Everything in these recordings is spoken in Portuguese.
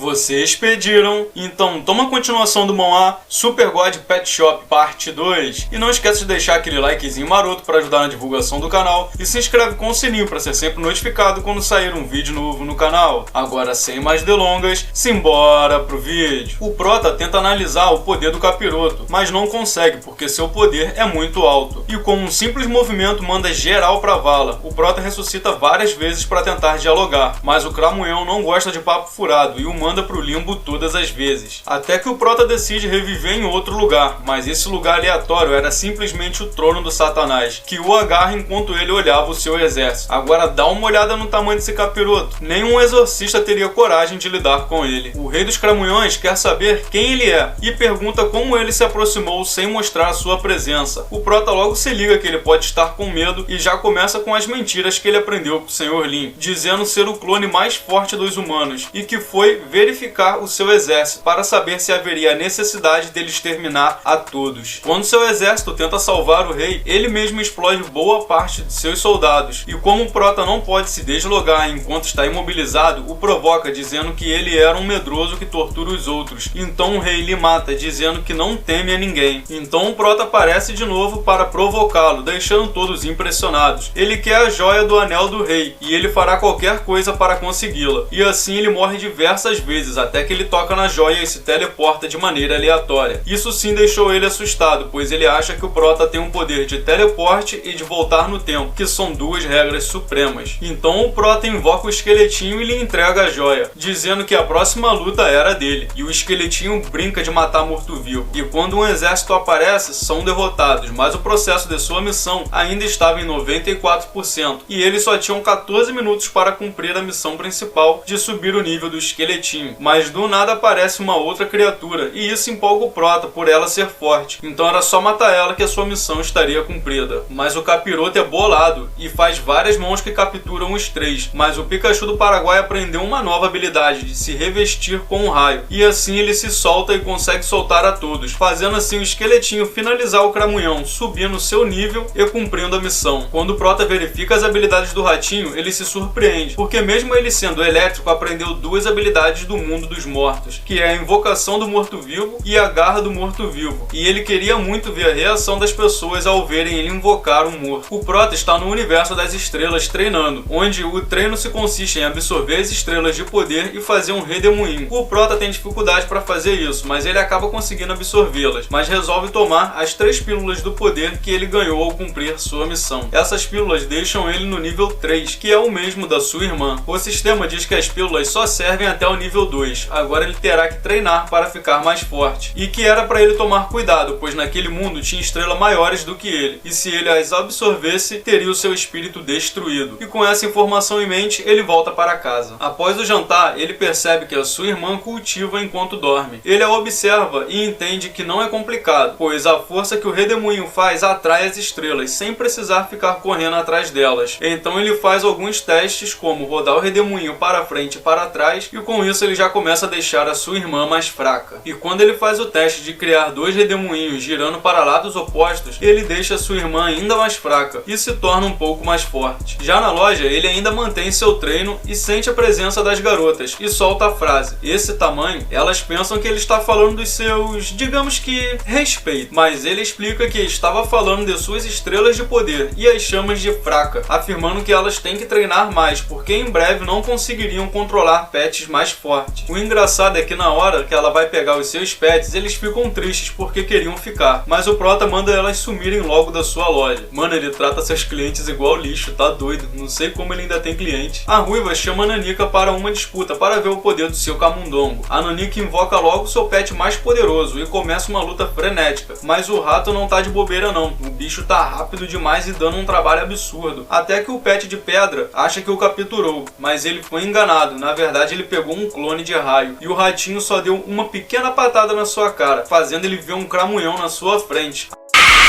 Vocês pediram, então toma a continuação do Mon-A, Super God Pet Shop Parte 2. E não esquece de deixar aquele likezinho maroto para ajudar na divulgação do canal e se inscreve com o sininho para ser sempre notificado quando sair um vídeo novo no canal. Agora, sem mais delongas, simbora pro vídeo. O Prota tenta analisar o poder do capiroto, mas não consegue porque seu poder é muito alto. E com um simples movimento manda geral pra vala. O Prota ressuscita várias vezes para tentar dialogar, mas o Cramunhão não gosta de papo furado e o manda pro limbo todas as vezes. Até que o Prota decide reviver em outro lugar, mas esse lugar aleatório era simplesmente o trono do Satanás, que o agarra enquanto ele olhava o seu exército. Agora dá uma olhada no tamanho desse capiroto. Nenhum exorcista teria coragem de lidar com ele. O rei dos Cramunhões quer saber quem ele é e pergunta como ele se aproximou sem mostrar a sua presença. O Prota logo se liga que ele pode estar com medo e já começa com as mentiras que ele aprendeu com o Sr. Lin, dizendo ser o clone mais forte dos humanos e que foi verificar o seu exército para saber se haveria necessidade dele exterminar a todos. Quando seu exército tenta salvar o rei, ele mesmo explode boa parte de seus soldados, e como o Prota não pode se deslogar enquanto está imobilizado, o provoca dizendo que ele era um medroso que tortura os outros. Então o rei lhe mata, dizendo que não teme a ninguém. Então o Prota aparece de novo para provocá-lo, deixando todos impressionados. Ele quer a joia do anel do rei, e ele fará qualquer coisa para consegui-la. E assim ele morre diversas vezes, até que ele toca na joia e se teleporta de maneira aleatória. Isso sim deixou ele assustado, pois ele acha que o Prota tem um poder de teleporte e de voltar no tempo, que são duas regras supremas. Então o Prota invoca o esqueletinho e lhe entrega a joia, dizendo que a próxima luta era dele. E o esqueletinho brinca de matar morto-vivo. E quando um exército aparece, são derrotados, mas o processo de sua missão ainda estava em 94%. E eles só tinham 14 minutos para cumprir a missão principal de subir o nível do esqueletinho. Mas do nada aparece uma outra criatura, e isso empolga o Prota por ela ser forte. Então era só matar ela que a sua missão estaria cumprida. Mas o capiroto é bolado e faz várias mãos que capturam os três. Mas o Pikachu do Paraguai aprendeu uma nova habilidade de se revestir com um raio. E assim ele se solta e consegue soltar a todos, fazendo assim o esqueletinho finalizar o Cramunhão, subir no seu nível e cumprindo a missão. Quando o Prota verifica as habilidades do ratinho, ele se surpreende, porque mesmo ele sendo elétrico, aprendeu duas habilidades do mundo dos mortos, que é a invocação do morto-vivo e a garra do morto-vivo. E ele queria muito ver a reação das pessoas ao verem ele invocar um morto. O Prota está no universo das estrelas treinando, onde o treino se consiste em absorver as estrelas de poder e fazer um redemoinho. O Prota tem dificuldade para fazer isso, mas ele acaba conseguindo absorvê-las, mas resolve tomar as 3 pílulas do poder que ele ganhou ao cumprir sua missão. Essas pílulas deixam ele no nível 3, que é o mesmo da sua irmã. O sistema diz que as pílulas só servem até o nível 2, agora ele terá que treinar para ficar mais forte. E que era para ele tomar cuidado, pois naquele mundo tinha estrelas maiores do que ele, e se ele as absorvesse, teria o seu espírito destruído. E com essa informação em mente, ele volta para casa. Após o jantar, ele percebe que a sua irmã cultiva enquanto dorme. Ele a observa e entende que não é complicado, pois a força que o redemoinho faz atrai as estrelas, sem precisar ficar correndo atrás delas. Então ele faz alguns testes, como rodar o redemoinho para frente e para trás, e com isso ele já começa a deixar a sua irmã mais fraca. E quando ele faz o teste de criar 2 redemoinhos girando para lados opostos, ele deixa a sua irmã ainda mais fraca e se torna um pouco mais forte. Já na loja, ele ainda mantém seu treino e sente a presença das garotas e solta a frase: esse tamanho, elas pensam que ele está falando dos seus, digamos que, respeito, mas ele explica que estava falando de suas estrelas de poder e as chamas de fraca, afirmando que elas têm que treinar mais, porque em breve não conseguiriam controlar pets mais fortes. O engraçado é que na hora que ela vai pegar os seus pets, eles ficam tristes porque queriam ficar, mas o Prota manda elas sumirem logo da sua loja. Mano, ele trata seus clientes igual lixo, tá doido, não sei como ele ainda tem cliente. A Ruiva chama a Nanica para uma disputa para ver o poder do seu camundongo. A Nanica invoca logo seu pet mais poderoso e começa uma luta frenética, mas o rato não tá de bobeira não, o bicho tá rápido demais e dando um trabalho absurdo, até que o pet de pedra acha que o capturou, mas ele foi enganado. Na verdade ele pegou um clone de raio, e o ratinho só deu uma pequena patada na sua cara, fazendo ele ver um cramunhão na sua frente.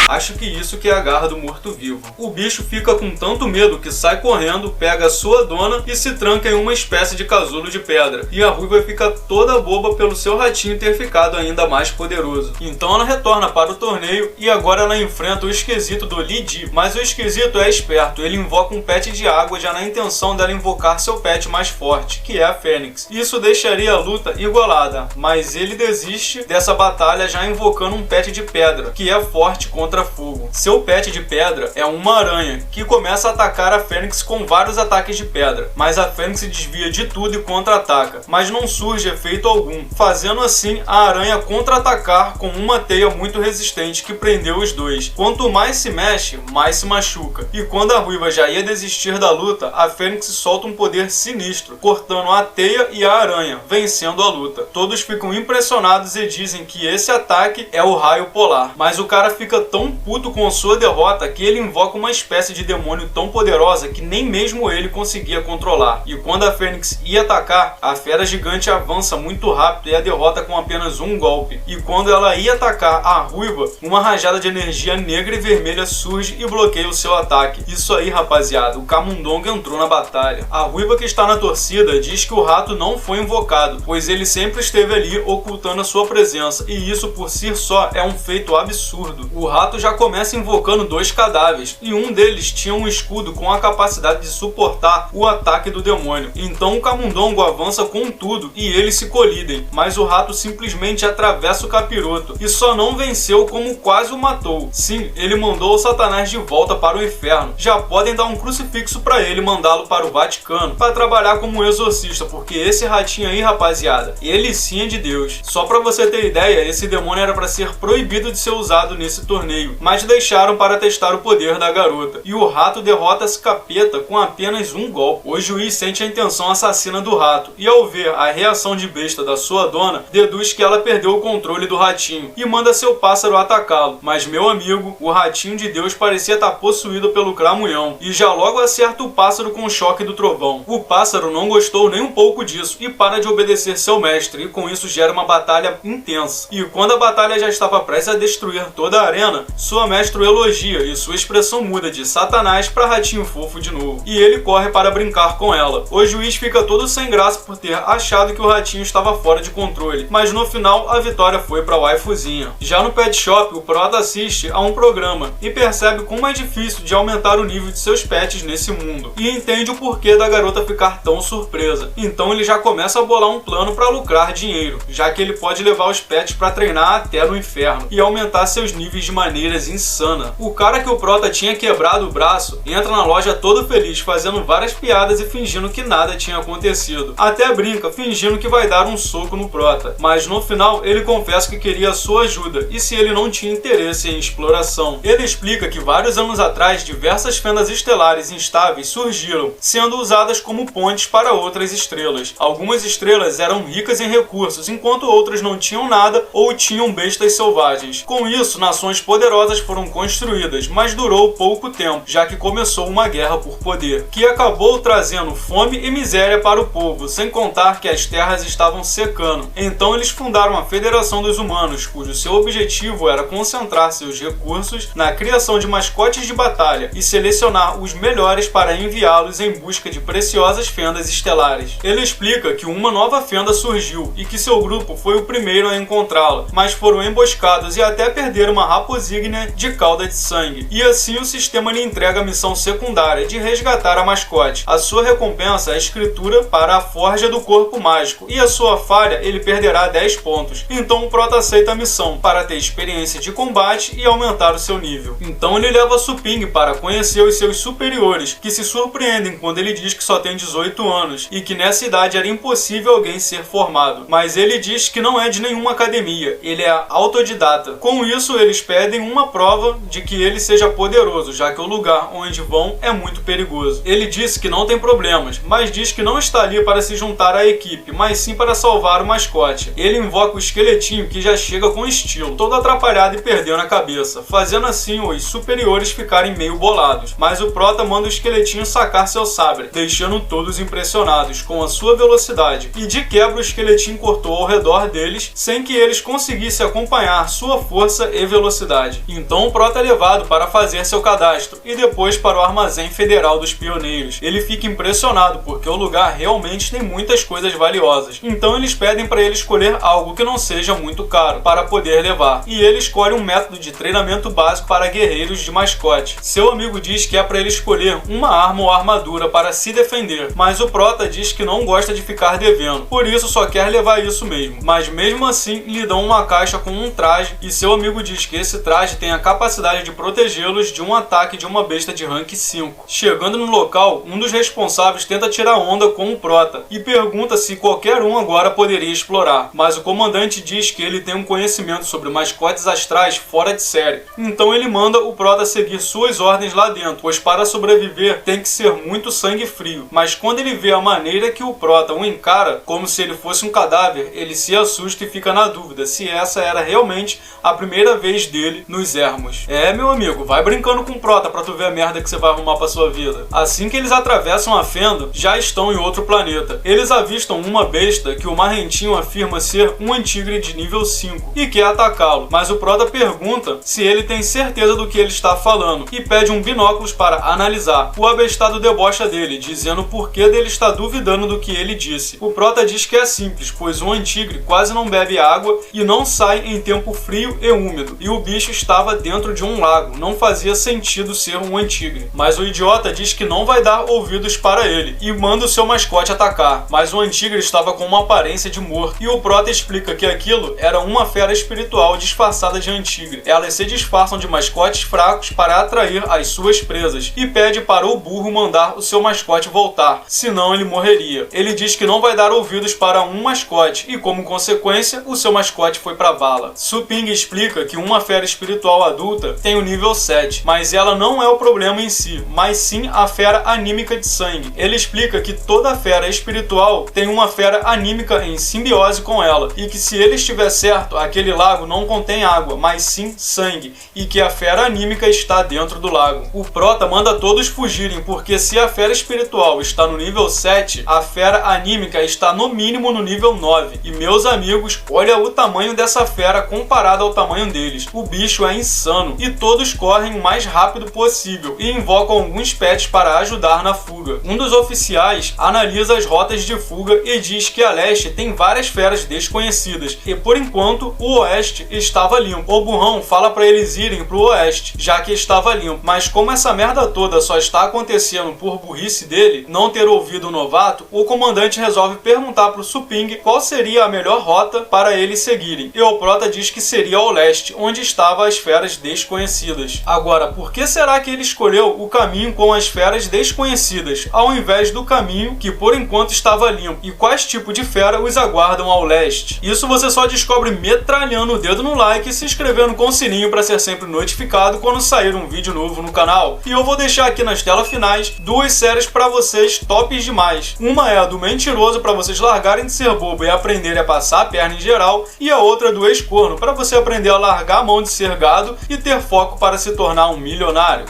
Acho que isso que é a garra do morto-vivo. O bicho fica com tanto medo que sai correndo, pega a sua dona e se tranca em uma espécie de casulo de pedra. E a ruiva fica toda boba pelo seu ratinho ter ficado ainda mais poderoso. Então ela retorna para o torneio e agora ela enfrenta o esquisito do Lidi. Mas o esquisito é esperto, ele invoca um pet de água já na intenção dela invocar seu pet mais forte, que é a Fênix. Isso deixaria a luta igualada, mas ele desiste dessa batalha já invocando um pet de pedra, que é forte contra fogo. Seu pet de pedra é uma aranha, que começa a atacar a Fênix com vários ataques de pedra, mas a Fênix se desvia de tudo e contra-ataca, mas não surge efeito algum, fazendo assim a aranha contra-atacar com uma teia muito resistente que prendeu os dois. Quanto mais se mexe, mais se machuca, e quando a ruiva já ia desistir da luta, a Fênix solta um poder sinistro, cortando a teia e a aranha, vencendo a luta. Todos ficam impressionados e dizem que esse ataque é o raio polar, mas o cara fica tão puto com sua derrota que ele invoca uma espécie de demônio tão poderosa que nem mesmo ele conseguia controlar. E quando a Fênix ia atacar, a fera gigante avança muito rápido e a derrota com apenas um golpe. E quando ela ia atacar a ruiva, uma rajada de energia negra e vermelha surge e bloqueia o seu ataque. Isso aí, rapaziada, o Camundongo entrou na batalha. A ruiva que está na torcida diz que o rato não foi invocado, pois ele sempre esteve ali ocultando a sua presença, e isso por si só é um feito absurdo. O rato já começa invocando dois cadáveres, e um deles tinha um escudo com a capacidade de suportar o ataque do demônio. Então o Camundongo avança com tudo e eles se colidem, mas o rato simplesmente atravessa o capiroto e só não venceu como quase o matou. Sim, ele mandou o Satanás de volta para o inferno. Já podem dar um crucifixo para ele e mandá-lo para o Vaticano para trabalhar como exorcista, porque esse ratinho aí, rapaziada, ele sim é de Deus. Só para você ter ideia, esse demônio era para ser proibido de ser usado nesse torneio, mas deixaram para testar o poder da garota. E o rato derrota esse capeta com apenas um golpe. O juiz sente a intenção assassina do rato e, ao ver a reação de besta da sua dona, deduz que ela perdeu o controle do ratinho e manda seu pássaro atacá-lo. Mas, meu amigo, o ratinho de Deus parecia estar possuído pelo cramunhão e já logo acerta o pássaro com o choque do trovão. O pássaro não gostou nem um pouco disso e para de obedecer seu mestre, e com isso gera uma batalha intensa. E quando a batalha já estava prestes a destruir toda a arena, sua mestra o elogia e sua expressão muda de Satanás para ratinho fofo de novo, e ele corre para brincar com ela. O juiz fica todo sem graça por ter achado que o ratinho estava fora de controle, mas no final a vitória foi para a waifuzinha. Já no pet shop, o prota assiste a um programa e percebe como é difícil de aumentar o nível de seus pets nesse mundo, e entende o porquê da garota ficar tão surpresa. Então ele já começa a bolar um plano para lucrar dinheiro, já que ele pode levar os pets para treinar até no inferno e aumentar seus níveis de maneiras insanas. O cara que o prota tinha quebrado o braço entra na loja todo feliz, fazendo várias piadas e fingindo que nada tinha acontecido. Até brinca, fingindo que vai dar um soco no prota, mas no final ele confessa que queria a sua ajuda e se ele não tinha interesse em exploração. Ele explica que vários anos atrás diversas fendas estelares instáveis surgiram, sendo usadas como pontes para outras estrelas. Algumas estrelas eram ricas em recursos, enquanto outras não tinham nada ou tinham bestas selvagens. Com isso, nações poderosas foram construídas, mas durou pouco tempo, já que começou uma guerra por poder, que acabou trazendo fome e miséria para o povo, sem contar que as terras estavam secando. Então eles fundaram a Federação dos Humanos, cujo seu objetivo era concentrar seus recursos na criação de mascotes de batalha e selecionar os melhores para enviá-los em busca de preciosas fendas estelares. Ele explica que uma nova fenda surgiu e que seu grupo foi o primeiro a encontrá-la, mas foram emboscados e até perderam uma raposígnea de cauda de sangue. E assim o sistema lhe entrega a missão secundária de resgatar a mascote. A sua recompensa é a escritura para a forja do corpo mágico, e a sua falha ele perderá 10 pontos. Então o prota aceita a missão para ter experiência de combate e aumentar o seu nível. Então ele leva Suping para conhecer os seus superiores, que se surpreendem quando ele diz que só tem 18 anos e que nessa idade era impossível alguém ser formado. Mas ele diz que não é de nenhuma academia, ele é autodidata. Com isso eles pedem uma prova de que ele seja poderoso, já que o lugar onde vão é muito perigoso. Ele disse que não tem problemas, mas diz que não está ali para se juntar à equipe, mas sim para salvar o mascote. Ele invoca o esqueletinho, que já chega com estilo, todo atrapalhado e perdendo a cabeça, fazendo assim os superiores ficarem meio bolados. Mas o prota manda o esqueletinho sacar seu sabre, deixando todos impressionados com a sua velocidade, e de quebra o esqueletinho cortou ao redor deles, sem que eles conseguissem acompanhar sua força e velocidade. cidade. Então o Prota é levado para fazer seu cadastro e depois para o Armazém Federal dos Pioneiros. Ele fica impressionado porque o lugar realmente tem muitas coisas valiosas. Então eles pedem para ele escolher algo que não seja muito caro para poder levar. E ele escolhe um método de treinamento básico para guerreiros de mascote. Seu amigo diz que é para ele escolher uma arma ou armadura para se defender, mas o Prota diz que não gosta de ficar devendo, por isso só quer levar isso mesmo. Mas mesmo assim lhe dão uma caixa com um traje e seu amigo diz que esse traje tem a capacidade de protegê-los de um ataque de uma besta de rank 5. Chegando no local, um dos responsáveis tenta tirar onda com o Prota e pergunta se qualquer um agora poderia explorar, mas o comandante diz que ele tem um conhecimento sobre mascotes astrais fora de série. Então ele manda o Prota seguir suas ordens lá dentro, pois para sobreviver tem que ser muito sangue frio. Mas quando ele vê a maneira que o Prota o encara, como se ele fosse um cadáver, ele se assusta e fica na dúvida se essa era realmente a primeira vez dele nos ermos. É, meu amigo, vai brincando com o Prota pra tu ver a merda que você vai arrumar pra sua vida. Assim que eles atravessam a fenda, já estão em outro planeta. Eles avistam uma besta que o Marrentinho afirma ser um antigre de nível 5 e quer atacá-lo, mas o Prota pergunta se ele tem certeza do que ele está falando e pede um binóculos para analisar. O abestado debocha dele, dizendo o porquê dele estar duvidando do que ele disse. O Prota diz que é simples, pois o antigre quase não bebe água e não sai em tempo frio e úmido, e o bicho estava dentro de um lago, não fazia sentido ser um antigre. Mas o idiota diz que não vai dar ouvidos para ele e manda o seu mascote atacar, mas o antigre estava com uma aparência de morto, e o Prota explica que aquilo era uma fera espiritual disfarçada de antigre. Elas se disfarçam de mascotes fracos para atrair as suas presas, e pede para o burro mandar o seu mascote voltar, senão ele morreria. Ele diz que não vai dar ouvidos para um mascote, e como consequência, o seu mascote foi para a vala. Suping explica que uma fera espiritual adulta tem o nível 7, mas ela não é o problema em si, mas sim a fera anímica de sangue. Ele explica que toda fera espiritual tem uma fera anímica em simbiose com ela, e que se ele estiver certo, aquele lago não contém água, mas sim sangue, e que a fera anímica está dentro do lago. O Prota manda todos fugirem, porque se a fera espiritual está no nível 7, a fera anímica está no mínimo no nível 9. E meus amigos, olha o tamanho dessa fera comparado ao tamanho deles. O bicho é insano, e todos correm o mais rápido possível e invocam alguns pets para ajudar na fuga. Um dos oficiais analisa as rotas de fuga e diz que a leste tem várias feras desconhecidas, e por enquanto o oeste estava limpo. O burrão fala para eles irem pro oeste, já que estava limpo, mas como essa merda toda só está acontecendo por burrice dele, não ter ouvido o novato, o comandante resolve perguntar pro Suping qual seria a melhor rota para eles seguirem, e o Prota diz que seria ao leste, onde estavam as feras desconhecidas. Agora, por que será que ele escolheu o caminho com as feras desconhecidas, ao invés do caminho que por enquanto estava limpo? E quais tipos de fera os aguardam ao leste? Isso você só descobre metralhando o dedo no like e se inscrevendo com o sininho para ser sempre notificado quando sair um vídeo novo no canal. E eu vou deixar aqui nas telas finais duas séries para vocês tops demais. Uma é a do Mentiroso, para vocês largarem de ser bobo e aprenderem a passar a perna em geral, e a outra é do Ex-Corno, para você aprender a largar a mão de ser gado e ter foco para se tornar um milionário.